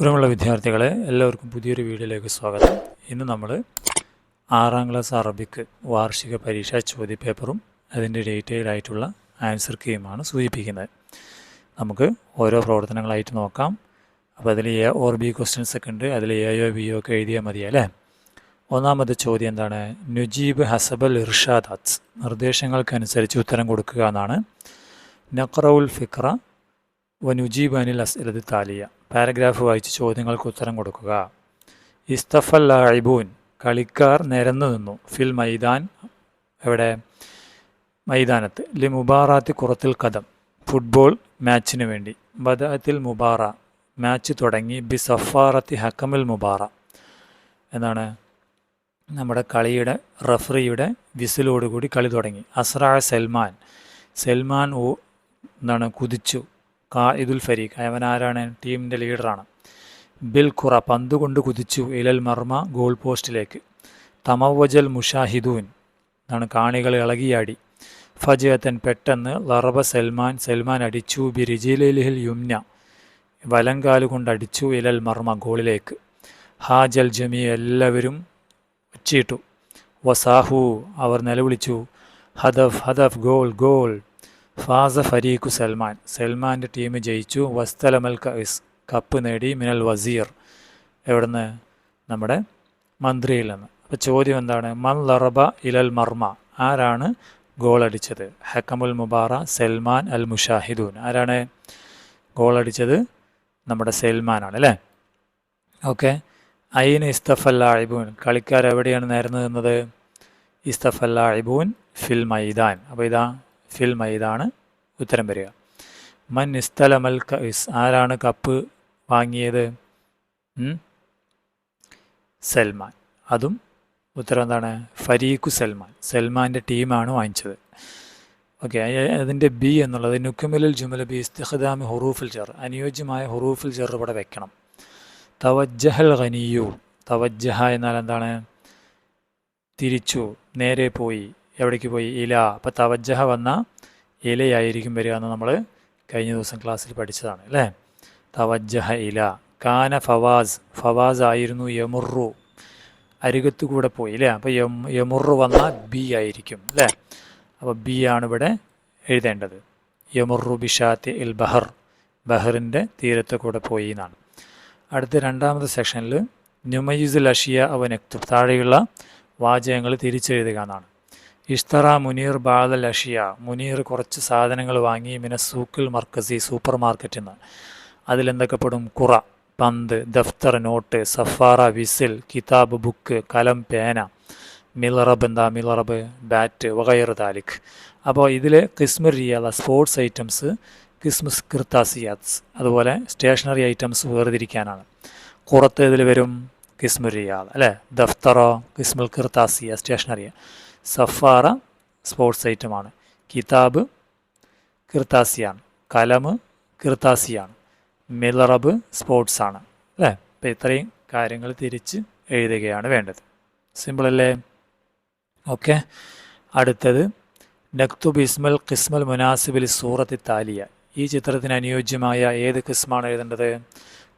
പ്രിയമുള്ള വിദ്യാർത്ഥികളെ, എല്ലാവർക്കും പുതിയൊരു വീഡിയോയിലേക്ക് സ്വാഗതം. ഇന്ന് നമ്മൾ 6ാം ക്ലാസ് അറബിക്ക് വാർഷിക പരീക്ഷാ ചോദ്യപേപ്പറും അതിൻ്റെ ഡീറ്റെയിൽ ആയിട്ടുള്ള ആൻസർ കീയുമാണ് സൂചിപ്പിക്കുന്നത്. നമുക്ക് ഓരോ പ്രവർത്തനങ്ങളായിട്ട് നോക്കാം. അപ്പോൾ അതിൽ എ ഓർ ബി ക്വസ്റ്റ്യൻസ് ഒക്കെ ഉണ്ട്. അതിൽ എയോ ബിയോ ഒക്കെ എഴുതിയാൽ മതിയല്ലേ. ഒന്നാമത്തെ ചോദ്യം എന്താണ്? നുജീബ് ഹസബൽ ഇർഷാദാത്ത്, നിർദ്ദേശങ്ങൾക്കനുസരിച്ച് ഉത്തരം കൊടുക്കുക എന്നാണ്. നഖ്റഉൽ ഫിക്ര വനുജീബ് അനിൽ അസ്ഇലതി താലിയ, പാരഗ്രാഫ് വായിച്ച് ചോദ്യങ്ങൾക്ക് ഉത്തരം കൊടുക്കുക. ഇസ്തഫൽ ലാഇബൂൻ, കളിക്കാർ നിരന്നു നിന്നു. ഫിൽ മൈദാൻ, എവിടെ? മൈതാനത്ത്. ലി മുബാറാത്തി കുറത്തിൽ കദം, ഫുട്ബോൾ മാച്ചിന് വേണ്ടി. ബദഅത്തിൽ മുബാറ, മാച്ച് തുടങ്ങി. ബി സഫാറത്തി ഹക്കമിൽ മുബാറ, എന്നാണ് നമ്മുടെ കളിയുടെ റഫറിയുടെ വിസിലോടുകൂടി കളി തുടങ്ങി. അസ്രാ സൽമാൻ, സൽമാൻ എന്താണ് കുതിച്ചു. ഖാഇദുൽ ഫരീഖ്, അവൻ ആരാണ്? ടീമിൻ്റെ ലീഡറാണ്. ബിൽ ഖുറ, പന്ത് കൊണ്ട് കുതിച്ചു. ഇലൽ മർമ, ഗോൾ പോസ്റ്റിലേക്ക്. തമവജൽ മുഷാഹിദൂൻ, എന്നാണ് കാണികൾ ഇളകിയാടി. ഫജഅത്തൻ, പെട്ടെന്ന്. ലറബ സൽമാൻ, സൽമാൻ അടിച്ചു. ബി റിജിലിഹിൽ യുംന, വലങ്കാല് കൊണ്ടടിച്ചു. ഇലൽ മർമ, ഗോളിലേക്ക്. ഹാജൽ ജമീ, എല്ലാവരും ഒച്ചയിട്ടു. വസാഹു, അവർ നിലവിളിച്ചു. ഹദഫ് ഹദഫ്, ഗോൾ ഗോൾ. ഫാസ ഫരീഖു സൽമാൻ, സൽമാൻ്റെ ടീം ജയിച്ചു. വസ്തലമൽ കഇസ്, കപ്പ് നേടി. മിനൽ വസീർ, എവിടുന്ന്? നമ്മുടെ മന്ത്രിയിൽ നിന്ന്. അപ്പോൾ ചോദ്യം എന്താണ്? മൻ ലറബ ഇലൽ മർമ, ആരാണ് ഗോളടിച്ചത്? ഹക്കമുൽ മുബാറ സൽമാൻ അൽ മുഷാഹിദൂൻ, ആരാണ് ഗോളടിച്ചത്? നമ്മുടെ സൽമാനാണ് അല്ലേ. ഓക്കെ. ഐന ഇസ്തഫൽ ലാഇബൂൻ, കളിക്കാർ എവിടെയാണ് നേർന്നു നിന്നത്? ഇസ്തഫൽ ലാഇബൂൻ ഫിൽ മൈദാൻ. അപ്പോൾ ഇതാ ഫിൽ മൈദാണ് ഉത്തരം വരിക. മൻ ഇസ്തലമൽ കഇസ്, ആരാണ് കപ്പ് വാങ്ങിയത്? സൽമാൻ. അതും ഉത്തരം എന്താണ്? ഫരീഖു സൽമാൻ, സൽമാൻ്റെ ടീമാണ് വാങ്ങിച്ചത്. ഓക്കെ. അതിൻ്റെ ബി എന്നുള്ളത് നുക്മിലുൽ ജുമല ബി ഇസ്തിഖ്ദാമി ഹുറൂഫുൽ ജർ, അനുയോജ്യമായ ഹുറൂഫുൽ ജർ ഇവിടെ വെക്കണം. തവജ്ജഹൽ ഖനിയു, തവജ്ജഹ എന്നാൽ എന്താണ്? തിരിച്ചു, നേരെ പോയി. എവിടേക്ക് പോയി? ഇല. അപ്പോൾ തവജ്ജഹ വന്ന ഇലയായിരിക്കും വരിക എന്ന് നമ്മൾ കഴിഞ്ഞ ദിവസം ക്ലാസ്സിൽ പഠിച്ചതാണ് അല്ലേ. തവജ്ജഹ ഇല. കാന ഫവാസ്, ഫവാസ് ആയിരുന്നു. യമുറു, അരികത്തു കൂടെ പോയി അല്ലേ. അപ്പോൾ യമുറു വന്ന ബി ആയിരിക്കും അല്ലേ. അപ്പോൾ ബി ആണ് ഇവിടെ എഴുതേണ്ടത്. യമുറു ബിഷാത്തി ഇൽ ബഹർ, ബഹറിൻ്റെ തീരത്ത് കൂടെ പോയി എന്നാണ്. അടുത്ത രണ്ടാമത്തെ സെക്ഷനിൽ നുമയ്യിസുൽ അഷിയ അവ നക്തുബ്, താഴെയുള്ള വാചകങ്ങൾ തിരിച്ചെഴുതുക എന്നാണ്. ഇഷ്തറ മുനീർ ബാദൽ അഷിയ, മുനീർ കുറച്ച് സാധനങ്ങൾ വാങ്ങി. മിന സൂക്കിൽ മർക്കസി, സൂപ്പർ മാർക്കറ്റിൽ നിന്ന്. അതിലെന്തൊക്കെ പെടും? ഖുറ, പന്ത്. ദഫ്തർ, നോട്ട്. സഫാറ, വിസിൽ. കിതാബ്, ബുക്ക്. കലം, പേന. മിലറബ്, എന്താ? മിലറബ്, ബാറ്റ്. വഗൈർ താലിഖ്. അപ്പോൾ ഇതിൽ ഖിസ്മു റിയാദ, സ്പോർട്സ് ഐറ്റംസ്. ഖിസ്മു കിർത്താസിയാത്ത്, അതുപോലെ സ്റ്റേഷനറി ഐറ്റംസ് വേർതിരിക്കാനാണ്. ഖുറത്ത് ഇതിൽ വരും ഖിസ്മു റിയാദ അല്ലേ. ദഫ്തറോ ഖിസ്മുൽ കിർത്താസിയ, സ്റ്റേഷനറി. സഫാറ സ്പോർട്സ് ഐറ്റമാണ്. കിതാബ് കിർത്താസിയാണ്. കലം കിർത്താസിയാണ്. മിലറബ് സ്പോർട്സാണ് അല്ലേ. അപ്പോൾ ഇത്രയും കാര്യങ്ങൾ തിരിച്ച് എഴുതുകയാണ് വേണ്ടത്. സിമ്പിളല്ലേ? ഓക്കെ. അടുത്തത് നക്തുബ് ഇസ്മൽ ഖിസ്മൽ മുനാസിബിൽ സൂറത്തി താലിയ, ഈ ചിത്രത്തിന് അനുയോജ്യമായ ഏത് ഖിസ്മാണ് എഴുതേണ്ടത്?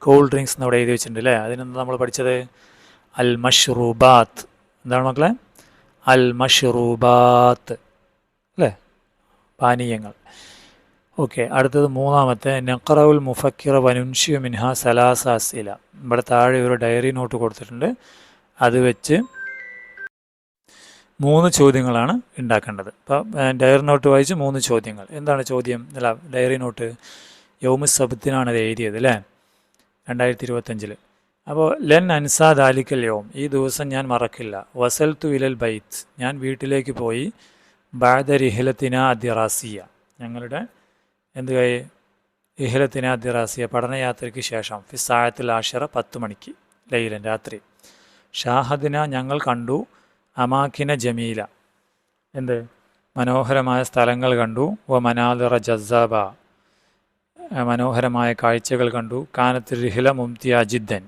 കൂൾ ഡ്രിങ്ക്സ് എന്നവിടെ എഴുതി വെച്ചിട്ടുണ്ട് അല്ലേ. അതിനെന്താ നമ്മൾ പഠിച്ചത്? അൽ മഷ്റൂബാത്ത്. എന്താണ് മക്കളെ? അൽ മഷ്റൂബാത്ത് അല്ലേ, പാനീയങ്ങൾ. ഓക്കെ. അടുത്തത് മൂന്നാമത്തെ നഖ്റഉൽ മുഫക്കിറ വനുൻഷിയു മിൻഹ സലാസ അസ്ഇല, ഇവിടെ താഴെ ഒരു ഡയറി നോട്ട് കൊടുത്തിട്ടുണ്ട്. അത് വെച്ച് 3 ചോദ്യങ്ങളാണ് ഉണ്ടാക്കേണ്ടത്. അപ്പോൾ ഡയറി നോട്ട് വായിച്ച് 3 ചോദ്യങ്ങൾ. എന്താണ് ചോദ്യം? അല്ല, ഡയറി നോട്ട് യൗമു സബ്തിനാണ് അത് എഴുതിയത് അല്ലേ, 2025. അപ്പോൾ ലെൻ അൻസാ ദാലിക്കൽ യൗം, ഈ ദിവസം ഞാൻ മറക്കില്ല. വസൽത്തു ഇലൽ ബൈത്ത്, ഞാൻ വീട്ടിലേക്ക് പോയി. ബഅദ റിഹ്ലത്തിന അദ്ദിറാസിയ, ഞങ്ങളുടെ ഇഹ്ലത്തിന അദ്ദിറാസിയ, പഠനയാത്രയ്ക്ക് ശേഷം. ഫി സായത്തുൽ ആഷിറ, 10 മണിക്ക്, ലൈലൻ, രാത്രി. ഷാഹദിന, ഞങ്ങൾ കണ്ടു. അമാക്കിന ജമീല, മനോഹരമായ സ്ഥലങ്ങൾ കണ്ടു. വ മനാദിറ ജസാബ, മനോഹരമായ കാഴ്ചകൾ കണ്ടു. കാനത്ത് റിഹ്ല മുംതിയ ജിദ്ദൻ,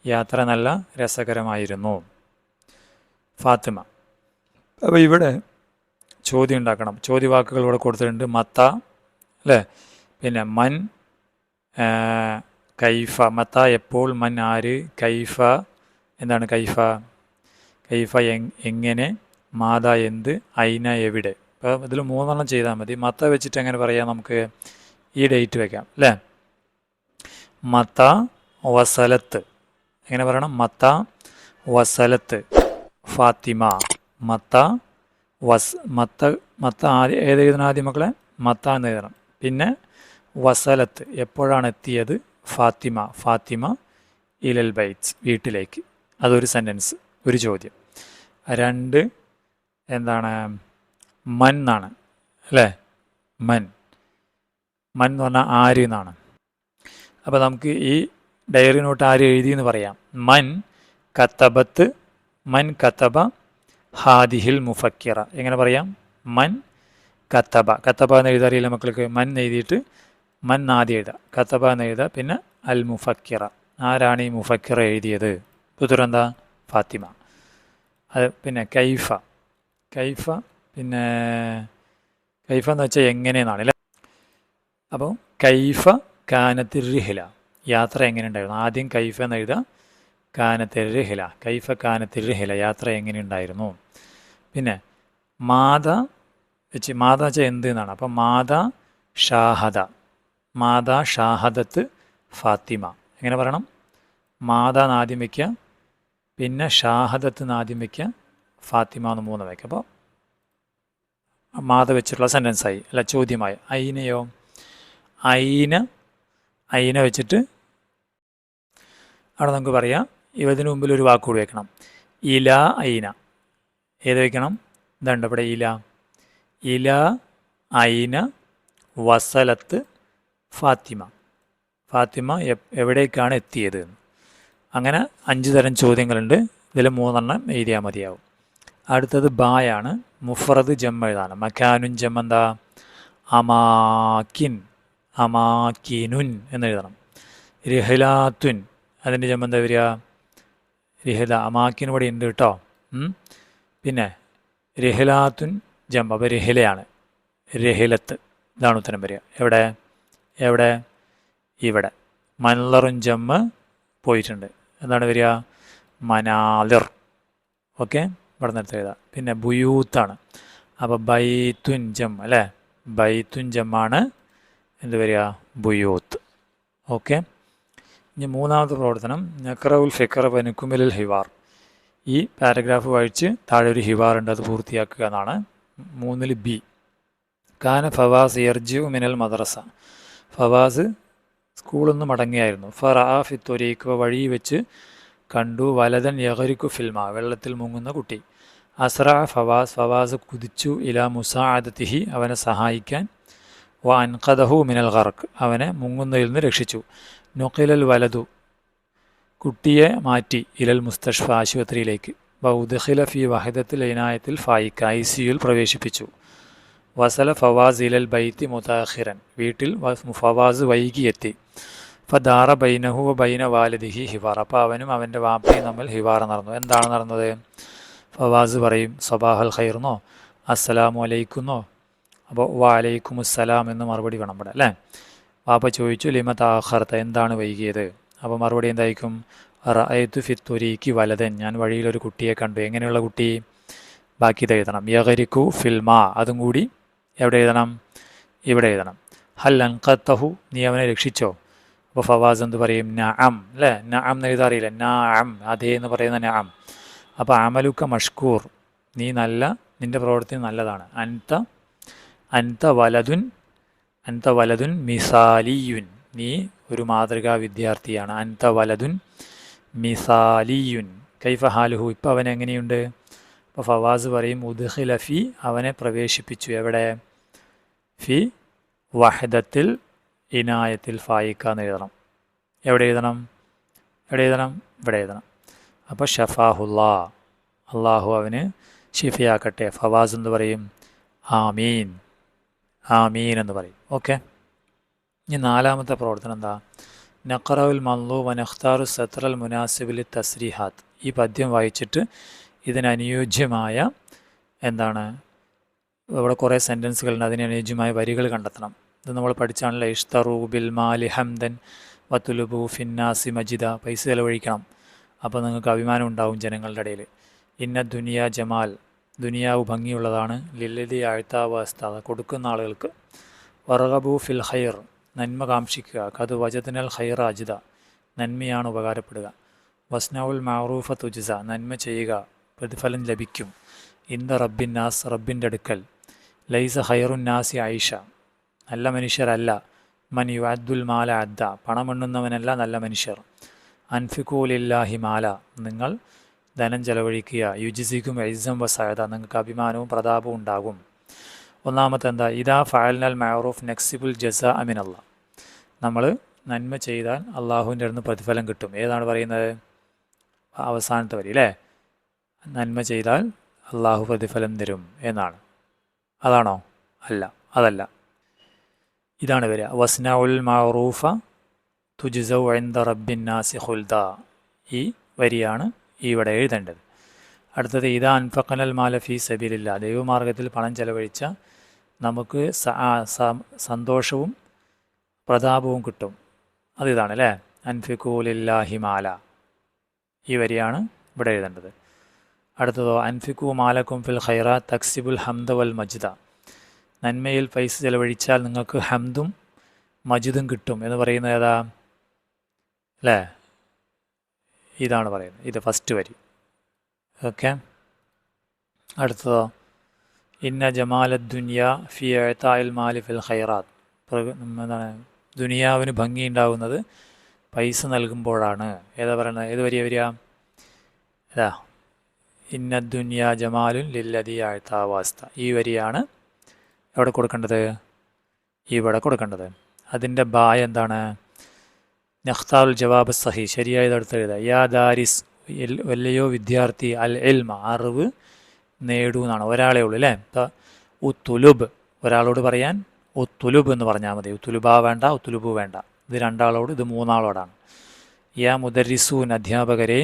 യാത്ര നല്ല രസകരമായിരുന്നു. ഫാത്തിമ. അപ്പോൾ ഇവിടെ ചോദ്യം ഉണ്ടാക്കണം. ചോദ്യവാക്കുകൾ ഇവിടെ കൊടുത്തിട്ടുണ്ട്. മത്ത അല്ലേ, പിന്നെ മൻ, കൈഫ മത്ത എപ്പോൾ, മൻ ആര്, കൈഫ എന്താണ് കൈഫ, കൈഫ എങ്ങനെ, മാത എന്ത്, ഐന എവിടെ. അപ്പോൾ ഇതിൽ 3 ചെയ്താൽ മതി. മത്ത വെച്ചിട്ട് എങ്ങനെ പറയാം, നമുക്ക് ഈ ഡേറ്റ് വെക്കാം അല്ലേ. മത്ത വസലത്ത് എങ്ങനെ പറയണം, മത്ത വസലത്ത് ഫാത്തിമ. മത്ത മത്ത ആദ്യം ഏതെഴുതണം, ആദ്യം മക്കളെ മത്ത എന്ന് എഴുതണം. പിന്നെ വസലത്ത് എപ്പോഴാണ് എത്തിയത്, ഫാത്തിമ ഇലൽ ബൈത്ത് വീട്ടിലേക്ക്. അതൊരു സെൻറ്റൻസ്, ഒരു ചോദ്യം. 2 എന്താണ്, മൻ എന്നാണ് അല്ലേ. മൻ എന്ന് പറഞ്ഞാൽ ആര് എന്നാണ്. അപ്പോൾ നമുക്ക് ഈ ഡയറി നോട്ട് ആര് എഴുതിയെന്ന് പറയാം. മൻ കത്തബ ഹാദിഹിൽ മുഫക്കിറ. എങ്ങനെ പറയാം, മൻ കത്തബ എന്ന് എഴുതാറിയില്ല മക്കൾക്ക്. മൻ എഴുതിയിട്ട് മൻ ആദ്യം എഴുതുക, കത്തബ എന്ന് എഴുതുക, പിന്നെ അൽ മുഫക്കിറ. ആരാണ് ഈ മുഫക്കിറ എഴുതിയത്, പുതുരെന്താ ഫാത്തിമ. അത് പിന്നെ കൈഫ പിന്നെ കൈഫ എന്ന് വെച്ചാൽ എങ്ങനെയെന്നാണ് അല്ലേ. അപ്പോൾ കൈഫ കാനത്തിൽ റിഹില, യാത്ര എങ്ങനെ ഉണ്ടായിരുന്നു. ആദ്യം കൈഫ എന്ന് എഴുതുക, കാനത്തിൽ റിഹില, കൈഫ കാനത്തിൽ റിഹില, യാത്ര എങ്ങനെ ഉണ്ടായിരുന്നു. പിന്നെ മാത വെച്ചാൽ എന്ത് എന്നാണ്. അപ്പം മാത ഷാഹദത്ത് ഫാത്തിമ. എങ്ങനെ പറയണം, മാത എന്ന് ആദ്യം വയ്ക്കുക, പിന്നെ ഷാഹദത്ത് എന്ന് ആദ്യം വയ്ക്കുക, ഫാത്തിമ എന്ന് 3 വയ്ക്കുക. അപ്പോൾ മാത വെച്ചിട്ടുള്ള സെൻറ്റൻസായി അല്ല, ചോദ്യമായി. ഐനയോ, ഐന വെച്ചിട്ട് അവിടെ നമുക്ക് പറയാം, ഇതിന് മുമ്പിൽ ഒരു വാക്ക് കൂടി വെക്കണം, ഇല ഐന. ഏത് വയ്ക്കണം, ഇതുണ്ട് ഇവിടെ, ഇല ഐന വസലത്ത് ഫാത്തിമ എവിടേക്കാണ് എത്തിയത്. അങ്ങനെ 5 തരം ചോദ്യങ്ങളുണ്ട്. ഇതിൽ 3 എഴുതിയാൽ മതിയാവും. അടുത്തത് ബായാണ്, മുഫ്രദ് ജം എഴുതാണ്. മക്കാനുൻ ജം എന്താ, അമാക്കിനുൻ എന്ന് എഴുതണം. റിഹ്ലാത്തുൻ അതിൻ്റെ ജം എന്താ വരിക, റിഹല. അമാക്കിൻ ഇവിടെ ഉണ്ട് കേട്ടോ. പിന്നെ റിഹ്ലാത്തുൻ ജം, അപ്പോൾ റിഹിലയാണ്, രഹിലത്ത്. ഇതാണ് ഉത്തരം വരിക. എവിടെ ഇവിടെ. മൻലറുൻ ജമ്മ് പോയിട്ടുണ്ട്, എന്താണ് വരിക, മനാലിർ. ഓക്കെ, ഇവിടെ നിർത്തി എഴുതാം. പിന്നെ ബുയൂത്താണ്, അപ്പോൾ ബൈത്തുൻ ജം അല്ലേ, ബൈത്തുൻ ജമ്മാണ് എന്ത് വരിക, ബുയൂത്ത്. ഓക്കെ, ഇനി 3ാമത്തെ പ്രവർത്തനം നഖറഉൽ ഫിക്ര വനുക്കുമിലുൽ ഹിവാർ. ഈ പാരഗ്രാഫ് വായിച്ച് താഴെ ഒരു ഹിവാർ ഉണ്ട്, അത് പൂർത്തിയാക്കുക എന്നാണ്. 3 ബി. കാന ഫവാസ് യർജിഉ മിനൽ മദ്രസ. ഫവാസ് സ്കൂളിൽ നിന്ന് മടങ്ങിയായിരുന്നു. ഫറഅ ഫി ത്വരീഖ്, വഴി വെച്ച് കണ്ടു, വലതൻ യഗരിക്കു ഫിൽമ, വെള്ളത്തിൽ മുങ്ങുന്ന കുട്ടി. അസ്റഅ ഫവാസ് കുതിച്ചു, ഇലാ മുസാഅദതിഹി, അവനെ സഹായിക്കാൻ, വ അൻഖദഹു മിനൽ ഗർഖ്, അവനെ മുങ്ങുന്നതിൽ നിന്ന് രക്ഷിച്ചു. നുഖിലൽ വലതു, കുട്ടിയെ മാറ്റി, ഇലൽ മുസ്തഷ്ഫ, ആശുപത്രിയിലേക്ക്. വ ഉദ്ഖില ഫി വഹദത്തിൽ ഇനായത്തിൽ ഫായിക്ക, ICUയിൽ പ്രവേശിപ്പിച്ചു. വസല ഫവാസ് ഇലൽ ബൈത്തി മുതാഖിറൻ, വീട്ടിൽ ഫവാസ് വൈകിയെത്തി. ഫദാറ ബൈനഹു വ ബൈന വാലിദിഹി ഹിവാർ, അപ്പോൾ അവനും അവൻ്റെ വാപ്പയും തമ്മിൽ ഹിവാർ നടന്നു. എന്താണ് നടന്നത്, ഫവാസ് പറയും സബാഹൽ ഖൈർന്നോ, അസ്സലാമു അലൈക്കുന്നോ, അപ്പോൾ വലൈക്കുമുസ്സലാം എന്ന് മറുപടി വേണം ഇവിടെ അല്ലേ. വാപ്പ ചോദിച്ചു ലിമ താഖർത്ത, എന്താണ് വൈകിയത്. അപ്പോൾ മറുപടി എന്തായിരിക്കും, റഅയ്തു ഫി ത്വരീഖി വലതൻ, ഞാൻ വഴിയിലൊരു കുട്ടിയെ കണ്ടു. എങ്ങനെയുള്ള കുട്ടി, ബാക്കി ഇത് എഴുതണം. യഗരിക്കു ഫിൽമ, അതും കൂടി എവിടെ എഴുതണം, ഇവിടെ എഴുതണം. ഹൽ അൻഖത്തഹു, നീ അവനെ രക്ഷിച്ചോ. അപ്പോൾ ഫവാസ് എന്ത് പറയും, നഅം അല്ലേ. നഅം എന്ന് എഴുതാറിയില്ല, നഅം അതേ എന്ന് പറയുന്ന നഅം. അപ്പോൾ അമലുക്ക മഷ്കൂർ, നീ നിൻ്റെ പ്രവൃത്തി നല്ലതാണ്. അൻത വലതുൻ മിസാലിയുൻ, നീ ഒരു മാതൃകാ വിദ്യാർത്ഥിയാണ്. അൻത വലതുൻ മിസാലിയുൻ. കൈഫ ഹാലുഹു, ഇപ്പോൾ അവൻ എങ്ങനെയുണ്ട്. അപ്പോൾ ഫവാസ് പറയും ഉദ്ഖില ഫി, അവനെ പ്രവേശിപ്പിച്ചു. എവിടെ, ഫി വഹദത്തിൽ ഇനായത്തിൽ ഫായിക്ക എന്ന് എഴുതണം. എവിടെ എഴുതണം, ഇവിടെ എഴുതണം. അപ്പോൾ ഷഫാഹുല്ലാ, അള്ളാഹു അവന് ഷിഫയാക്കട്ടെ. ഫവാസ് എന്ന് പറയും ആമീൻ എന്ന് പറയും. ഓക്കെ, ഇനി 4ാമത്തെ പ്രവർത്തനം എന്താ, നഖറഉൽ മൻലൂ വ നഖ്താറു സത്രൽ മുനാസിബിൽ തസ്രീഹാത്ത്. ഈ പദ്യം വായിച്ചിട്ട് ഇതിനനുയോജ്യമായ എന്താണ്, ഇവിടെ കുറേ സെൻറ്റൻസുകളുണ്ട്, അതിനനുയോജ്യമായ വരികൾ കണ്ടെത്തണം. ഇത് നമ്മൾ പഠിച്ചാണല്ലോ. ഇഷ്തറൂ ബിൽ മാലി ഹംദൻ വത്തുലുബു ഫിന്നാസി മജിദ, പൈസ ചിലവഴിക്കണം, അപ്പോൾ നിങ്ങൾക്ക് അഭിമാനം ഉണ്ടാവും ജനങ്ങളുടെ ഇടയിൽ. ഇന്ന ദുനിയ ജമാൽ, ദുനിയാവ് ഭംഗിയുള്ളതാണ്. ലില്ലതി അഴ്ത്താവസ്ഥ, കൊടുക്കുന്ന ആളുകൾക്ക്. വറഗബു ഫിൽ ഖൈർ, നന്മ കാക്ഷിക്കുക. കത് വജദനൽ ഖൈറ അജിദ, നന്മയാണ് ഉപകാരപ്പെടുക. വസ്നഉൽ മഅറൂഫ തുജ്സ, നന്മ ചെയ്യുക, പ്രതിഫലം ലഭിക്കും. ഇന്ദ റബ്ബിൻ നാസ്, റബ്ബിൻ്റെ അടുക്കൽ. ലൈസ ഖൈറുൻ നാസി ആയിഷ, നല്ല മനുഷ്യരല്ല. മൻ യുഅദ്ദുൽ മാല അദ്ദ, പണമെണ്ണുന്നവനല്ല നല്ല മനുഷ്യർ. അൻഫിഖൂ ലില്ലാഹി മാല, നിങ്ങൾ ധനം ചെലവഴിക്കുക. യുജിസിക്കും ഇസ്സം വസഅദ, നിങ്ങൾക്ക് അഭിമാനവും പ്രതാപവും ഉണ്ടാകും. ഒന്നാമത്തെ എന്താ? ഇദാ ഫഅൽനൽ മഅറൂഫ് നക്സിബുൽ ജസാ മിനല്ലാഹ്, നമ്മൾ നന്മ ചെയ്താൽ അള്ളാഹുവിൻ്റെ അടുത്ത് പ്രതിഫലം കിട്ടും. ഏതാണ് പറയുന്നത്? അവസാനത്തെ വരി അല്ലേ? നന്മ ചെയ്താൽ അള്ളാഹു പ്രതിഫലം തരും എന്നാണ്. അതാണോ? അല്ല, അതല്ല. ഇതാണ് വരിക. വസ്നഉൽ മഅറൂഫ തുജ്സൗ ഇൻദ റബ്ബിൻ നാസി ഖുൽദ, ഈ വരിയാണ് ഇവിടെ എഴുതേണ്ടത്. അടുത്തത് ഇദാ അൻഫഖനൽ മാല ഫീ സബീലില്ലാ, ദൈവമാർഗത്തിൽ പണം ചെലവഴിച്ച നമുക്ക് സന്തോഷവും പ്രതാപവും കിട്ടും. അതിതാണ് അല്ലേ? അൻഫിഖൂ ലില്ലാഹി മാല, ഈ വരിയാണ് ഇവിടെ എഴുതേണ്ടത്. അടുത്തതോ അൻഫിഖൂ മാലക്കും ഫിൽ ഖൈറാത്ത് തക്സിബുൽ ഹംദ വൽ മജ്ദ, നന്മയിൽ പൈസ ചെലവഴിച്ചാൽ നിങ്ങൾക്ക് ഹംദും മജിദും കിട്ടും എന്ന് പറയുന്നത് ഏതാ? അല്ലേ? ഇതാണ് പറയുന്നത്, ഇത് ഫസ്റ്റ് വരി. ഓക്കെ. അടുത്തതോ ഇന്ന ജമാലദ് ദുനിയ ഫി ഇഅ്താഇൽ മാലി ഫിൽ ഖൈറാത്ത്, എന്താണ്? ദുനിയാവിന് ഭംഗിയുണ്ടാകുന്നത് പൈസ നൽകുമ്പോഴാണ്. ഏതാ പറയുന്നത്? ഏത് വരിയ വരിക? അതാ ഇന്ന ദുനിയ ജമാലുൻ ലില്ലദി അഅ്താവാസ്ത, ഈ വരിയാണ് എവിടെ കൊടുക്കേണ്ടത്? ഇവിടെ കൊടുക്കേണ്ടത്. അതിൻ്റെ ബായ എന്താണ്? നഖ്താറുൽ ജവാബ് സഹി, ശരിയായത് അടുത്ത് എഴുതുക. യാ ദാരിസ്, വല്ലയോ വിദ്യാർത്ഥി, അൽ ഇൽമ, അറിവ് നേടൂ എന്നാണ്. ഒരാളേ ഉള്ളൂ അല്ലേ? ഇപ്പോൾ ഉത്തുലുബ്, ഒരാളോട് പറയാൻ ഉത്തുലുബ് എന്ന് പറഞ്ഞാൽ മതി. ഉത്തുലുബാ വേണ്ട, ഉത്തുലുബു വേണ്ട. ഇത് രണ്ടാളോട്, ഇത് മൂന്നാളോടാണ്. യാ മുദരിസൂൻ, അധ്യാപകരെ.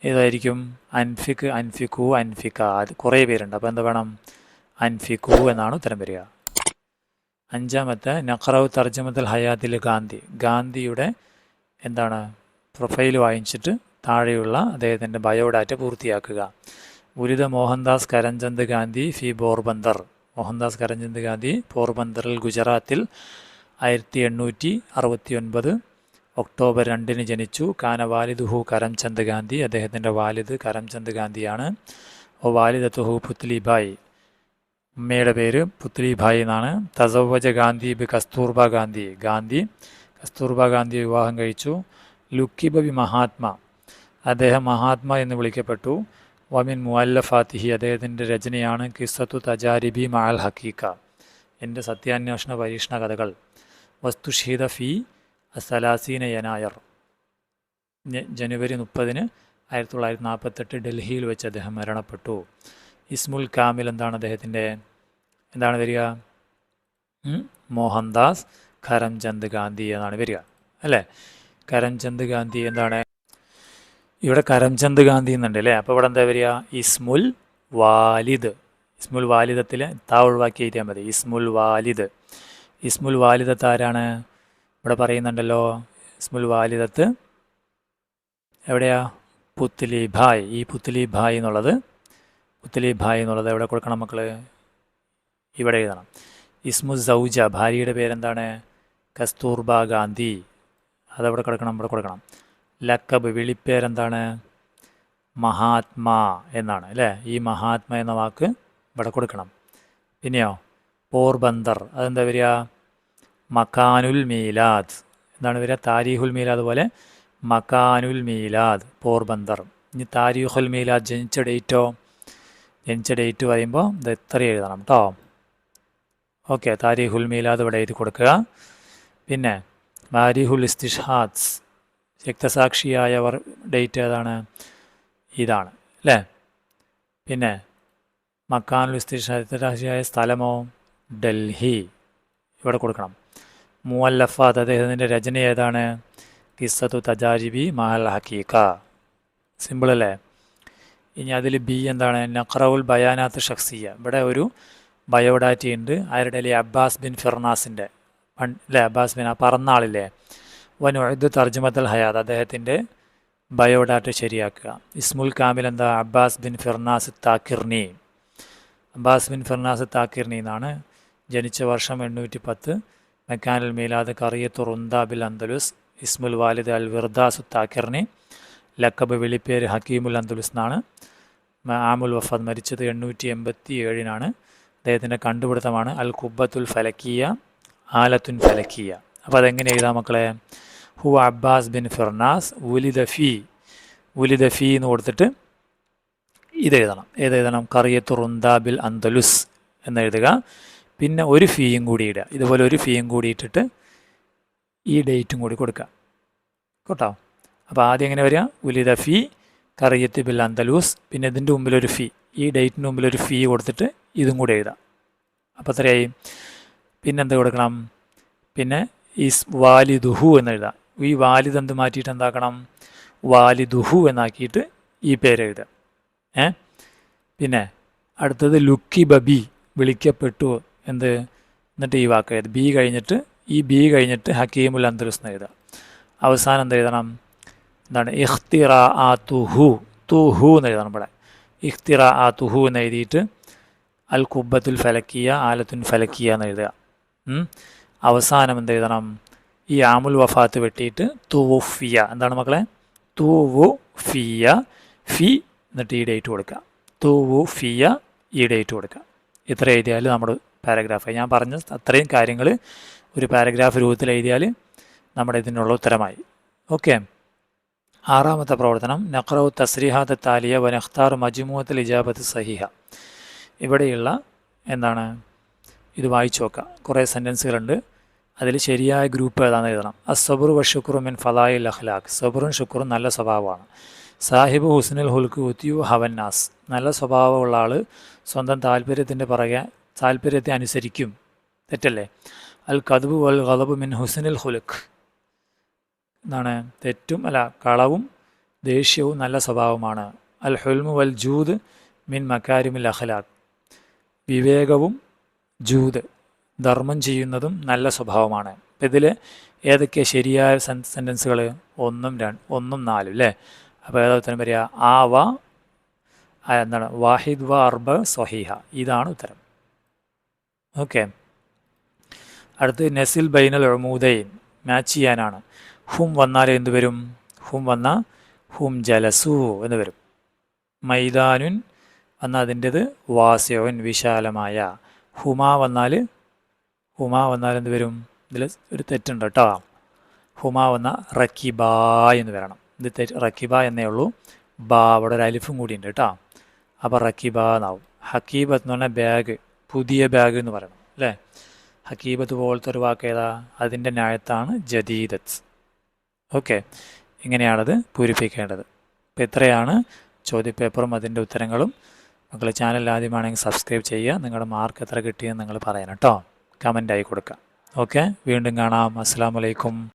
ഏതായിരിക്കും? അൻഫിക്ക്, അൻഫിക്കു, അൻഫിക്ക, അത് കുറേ പേരുണ്ട്. അപ്പോൾ എന്താ വേണം? അൻഫിക്കു എന്നാണ് ഉത്തരം വരിക. അഞ്ചാമത്തെ നഖറവ് തർജമത്തുൽ ഹയാത്തിൽ ഗാന്ധി, ഗാന്ധിയുടെ എന്താണ് പ്രൊഫൈൽ വായിച്ചിട്ട് താഴെയുള്ള അദ്ദേഹത്തിൻ്റെ ബയോഡാറ്റ പൂർത്തിയാക്കുക. ഉലിദ മോഹൻദാസ് കരംചന്ദ് ഗാന്ധി ഫി പോർബന്ദർ, മോഹൻദാസ് കരംചന്ദ് ഗാന്ധി പോർബന്ദറിൽ ഗുജറാത്തിൽ 1869 ഒക്ടോബർ 2 ജനിച്ചു. കാന വാലിദുഹു കരംചന്ദ് ഗാന്ധി, അദ്ദേഹത്തിൻ്റെ വാലിദ് കരംചന്ദ് ഗാന്ധിയാണ്. ഓ വാലിദത്തുഹു പുത്ലിബായി, അമ്മയുടെ പേര് പുത്ലിഭായ് എന്നാണ്. തസവ്വജ ഗാന്ധി ബി കസ്തൂർബ ഗാന്ധി, ഗാന്ധി കസ്തൂർബ ഗാന്ധി വിവാഹം കഴിച്ചു. ലുക്കിബ ബി മഹാത്മ, അദ്ദേഹം മഹാത്മ എന്ന് വിളിക്കപ്പെട്ടു. വമിൻ മുഅല്ലഫാത്തിഹി, അദ്ദേഹത്തിൻ്റെ രചനയാണ് കിസ്സത്തു തജാരിബി മഅൽ ഹക്കീക്ക, എൻ്റെ സത്യാന്വേഷണ പരീക്ഷണ കഥകൾ. വസ്തുഷീദ ഫി അസലാസീന യനായർ, ജനുവരി 30 1948 ഡൽഹിയിൽ വെച്ച് അദ്ദേഹം മരണപ്പെട്ടു. ഇസ്മുൽ കാമിൽ എന്താണ് അദ്ദേഹത്തിൻ്റെ? എന്താണ് വരിക? മോഹൻദാസ് കരംചന്ദ് ഗാന്ധി എന്നാണ് വരിക അല്ലേ? കരംചന്ദ് ഗാന്ധി എന്താണ്? ഇവിടെ കരംചന്ദ് ഗാന്ധി എന്നുണ്ട് അല്ലേ? അപ്പോൾ ഇവിടെ എന്താ വരിക? ഇസ്മുൽ വാലിദ്. ഇസ്മുൽ വാലിദത്തിൽ താ ഒഴിവാക്കി എഴുതിയാൽ മതി. ഇസ്മുൽ വാലിദ്. ഇസ്മുൽ വാലിദത്ത് ആരാണ്? ഇവിടെ പറയുന്നുണ്ടല്ലോ, ഇസ്മുൽ വാലിദത്ത് എവിടെയാ? പുത്ലിഭായ്. ഈ പുത്ലിഭായ് എന്നുള്ളത് എവിടെ കൊടുക്കണം മക്കൾ? ഇവിടെ എഴുതണം. ഇസ്മു സൗജ, ഭാര്യയുടെ പേരെന്താണ്? കസ്തൂർബ ഗാന്ധി, അതവിടെ കൊടുക്കണം, ഇവിടെ കൊടുക്കണം. ലക്കബ്, വിളിപ്പേരെന്താണ്? മഹാത്മാ എന്നാണ് അല്ലേ? ഈ മഹാത്മാ എന്ന വാക്ക് ഇവിടെ കൊടുക്കണം. പിന്നെയോ പോർബന്ദർ, അതെന്താ വരിക? മക്കാനുൽ മീലാദ്. എന്താണ് വരിക? താരീഖുൽ മീലാദ് പോലെ മക്കാനുൽ മീലാദ് പോർബന്ദർ. ഇനി താരീഖുൽ മീലാദ്, ജനിച്ച ഡേറ്റ് പറയുമ്പോൾ ഇത് എത്ര എഴുതണം കേട്ടോ. ഓക്കെ, താരീഖുൽ മീലാദ് ഇവിടെ എഴുതി കൊടുക്കുക. പിന്നെ താരീഖുൽ ഇസ്തിഷ്ഹാദ്, രക്തസാക്ഷിയായവർ ഡേറ്റ് ഏതാണ്? ഇതാണ് അല്ലേ? പിന്നെ മക്കാനുൽ ഇസ്തിഷ്ഹാദ്, രക്തസാക്ഷിയായ സ്ഥലമോ? ഡൽഹി, ഇവിടെ കൊടുക്കണം. മുഅല്ലഫാത്ത്, അദ്ദേഹത്തിൻ്റെ രചന ഏതാണ്? കിസ്സത്തു തജാരിബി മഅൽ ഹക്കീക്ക. സിമ്പിൾ അല്ലേ? ഇനി അതിൽ ബി എന്താണ്? നഖറവുൽ ബയാനാത്ത് ഷഖ്സിയ, ഇവിടെ ഒരു ബയോഡാറ്റയുണ്ട്. ആരുടെ? അബ്ബാസ് ബിൻ ഫിർനാസിൻ്റെ അല്ലേ? അബ്ബാസ് ബിൻ, ആ പറന്ന ആളില്ലേ? വനുഅദ്ദു തർജുമത്തുൽ ഹയാത്ത്, അദ്ദേഹത്തിൻ്റെ ബയോഡാറ്റ ശരിയാക്കുക. ഇസ്മുൽ കാമിൽ എന്താ? അബ്ബാസ് ബിൻ ഫിർനാസ് താക്കിർനി. അബ്ബാസ് ബിൻ ഫിർനാസ് താക്കിർനി എന്നാണ്. ജനിച്ച വർഷം 810. മക്കാനുൽ മീലാദ് കറിയത്തു റുന്ദ ബിൽ അന്ദലുസ്. ഇസ്മുൽ വാലിദ് അൽ വിർദാസു താക്കിർനി. ലക്കബ് വിളിപ്പേര് ഹക്കീമുൽ അന്ദലുസ് എന്നാണ്. ആമുൽ വഫാദ് മരിച്ചത് 887. അദ്ദേഹത്തിൻ്റെ കണ്ടുപിടുത്തമാണ് അൽ കുബ്ബത്തുൽ ഫലക്കിയ, ആലത്തുൻ ഫലക്കിയ. അപ്പോൾ അതെങ്ങനെ എഴുതാം മക്കളെ? ഹു അബ്ബാസ് ബിൻ ഫിർനാസ് ഉലിദ ഫി എന്ന് കൊടുത്തിട്ട് ഇതെഴുതണം. ഏതെഴുതണം? കറിയത്തു റുന്ദ ബിൽ അന്ദലുസ് എന്നെഴുതുക. പിന്നെ ഒരു ഫീയും കൂടി ഇടുക. ഇതുപോലെ ഒരു ഫീയും കൂടി ഇട്ടിട്ട് ഈ ഡേറ്റും കൂടി കൊടുക്കുക കേട്ടോ. അപ്പോൾ ആദ്യം എങ്ങനെ വരിക? ഉലിദ ഫി കറിയത്ത് ബിൽ അന്ദലൂസ്, പിന്നെ ഇതിൻ്റെ മുമ്പിലൊരു ഫീ, ഈ ഡേറ്റിൻ്റെ മുമ്പിലൊരു ഫീ കൊടുത്തിട്ട് ഇതും കൂടി എഴുതാം. അപ്പോൾ എത്രയായി? പിന്നെന്ത് കൊടുക്കണം? പിന്നെ വാലിദുഹു എന്നെഴുതാം. ഈ വാലിദ് എന്ത് മാറ്റിയിട്ട് എന്താക്കണം? വാലിദുഹു എന്നാക്കിയിട്ട് ഈ പേര് എഴുതുക. പിന്നെ അടുത്തത് ലുക്കി ബബി, വിളിക്കപ്പെട്ടു എന്ത്, എന്നിട്ട് ഈ വാക്ക് എഴുതുക. ബി കഴിഞ്ഞിട്ട് ഹക്കീമുൽ അന്ദലുസ് എന്ന് എഴുതുക. അവസാനം എന്ത് എഴുതണം? എന്താണ്? ഇഖ്തിറാഅതുഹു, തുഹു എന്ന് എഴുതണം. ഇവിടെ ഇഖ്തിറാഅതുഹു എന്ന് എഴുതിയിട്ട് അൽ കുബ്ബത്തുൽ ഫലക്കിയ, ആലത്തുൻ ഫലക്കിയ എന്ന് എഴുതുക. അവസാനം എന്ത് എഴുതണം? ഈ ആമുൽ വഫാത്ത് വെട്ടിയിട്ട് തുവുഫിയ. എന്താണ് മക്കളെ? തുവുഫിയ, ഫി എന്നിട്ട് ഈ ഡേറ്റ് കൊടുക്കുക. തുവുഫിയ, ഈ ഡേറ്റ് കൊടുക്കുക. ഇത്ര എഴുതിയാൽ നമ്മുടെ പാരഗ്രാഫായി. ഞാൻ പറഞ്ഞ അത്രയും കാര്യങ്ങൾ ഒരു പാരഗ്രാഫ് രൂപത്തിൽ എഴുതിയാൽ നമ്മുടെ ഇതിനുള്ള ഉത്തരമായി. ഓക്കെ. ആറാമത്തെ പ്രവർത്തനം നഖ്റഉ തസ്രീഹാത്ത് താലിയ വനഖ്താർ മജ്മുഅത്തുൽ ഇജാബത്ത് സഹിഹ. ഇവിടെയുള്ള എന്താണ് ഇത് വായിച്ചു നോക്കുക. കുറേ സെൻറ്റൻസുകളുണ്ട്. അതിൽ ശരിയായ ഗ്രൂപ്പ് ഏതാണെന്ന് എഴുതണം. അസ്സബുർ വഷുക്റു മിൻ ഫലായിൽ അഖ്ലാഖ്. സബറും ഷുക്റും നല്ല സ്വഭാവമാണ്. സാഹിബ് ഹുസ്നുൽ ഹുൽക്ക് ഉത്തിയു ഹവന്നാസ്. നല്ല സ്വഭാവമുള്ള ആൾ സ്വന്തം താല്പര്യത്തെ അനുസരിക്കും. തെറ്റല്ലേ? അൽ കദ്ബു വൽ ഗളബ് മിൻ ഹുസ്നുൽ ഹുൽക്ക് എന്നാണ്. കളവും ദേഷ്യവും നല്ല സ്വഭാവമാണ്. അൽ ഹുൽമു വൽ ജൂദ് മിൻ മക്കാരിമിൽ അഖ്ലാഖ്. വിവേകവും ജൂദ്, ധർമ്മം ചെയ്യുന്നതും നല്ല സ്വഭാവമാണ്. അപ്പം ഇതിൽ ഏതൊക്കെ ശരിയായ സെൻറ്റൻസുകൾ? 1, 2, 1, 4 അല്ലേ? അപ്പോൾ ഏതാ ഉത്തരം വരിക? എന്താണ്? വാഹിദ് വ അർബ സ്വഹീഹ. ഇതാണ് ഉത്തരം. ഓക്കെ. അടുത്ത് നസിൽ ബൈനൽ ഉമൂദൈൻ, മാച്ച് ചെയ്യാനാണ്. ഹും വന്നാൽ എന്ത് വരും? ഹും വന്നാൽ ഹും ജലസു എന്ന് വരും. മൈദാനുൻ വന്നാൽ അതിൻ്റെത് വാസ്യവൻ, വിശാലമായ. ഹുമാ വന്നാൽ എന്ത് വരും? ഇതിൽ ഒരു തെറ്റുണ്ട് കേട്ടോ. ഹുമാ വന്നാൽ റക്കിബ എന്ന് വരണം. ഇത് റക്കിബ എന്നേ ഉള്ളൂ. അവിടെ ഒരു അലിഫും കൂടി ഉണ്ട് കേട്ടോ. അപ്പോൾ റക്കിബ എന്നാവും. ഹക്കീബത്ത് എന്ന് പറഞ്ഞാൽ ബാഗ്, പുതിയ ബാഗ് എന്ന് പറയണം അല്ലേ? ഹക്കീബത്ത് പോലത്തെ ഒരു വാക്ക് ഏതാ? അതിൻ്റെ ന്യായത്താണ് ജദീദത്ത്. ഓക്കെ. ഇങ്ങനെയാണത് പൂരിപ്പിക്കേണ്ടത്. അപ്പോൾ ഇത്രയാണ് ചോദ്യപേപ്പറും അതിൻ്റെ ഉത്തരങ്ങളും. മക്കൾ ചാനൽ ആദ്യമാണെങ്കിൽ സബ്സ്ക്രൈബ് ചെയ്യുക. നിങ്ങളുടെ മാർക്ക് എത്ര കിട്ടിയെന്ന് നിങ്ങൾ പറയണം കേട്ടോ. കമൻ്റായി കൊടുക്കുക. ഓക്കെ. വീണ്ടും കാണാം. അസ്സലാമു അലൈക്കും.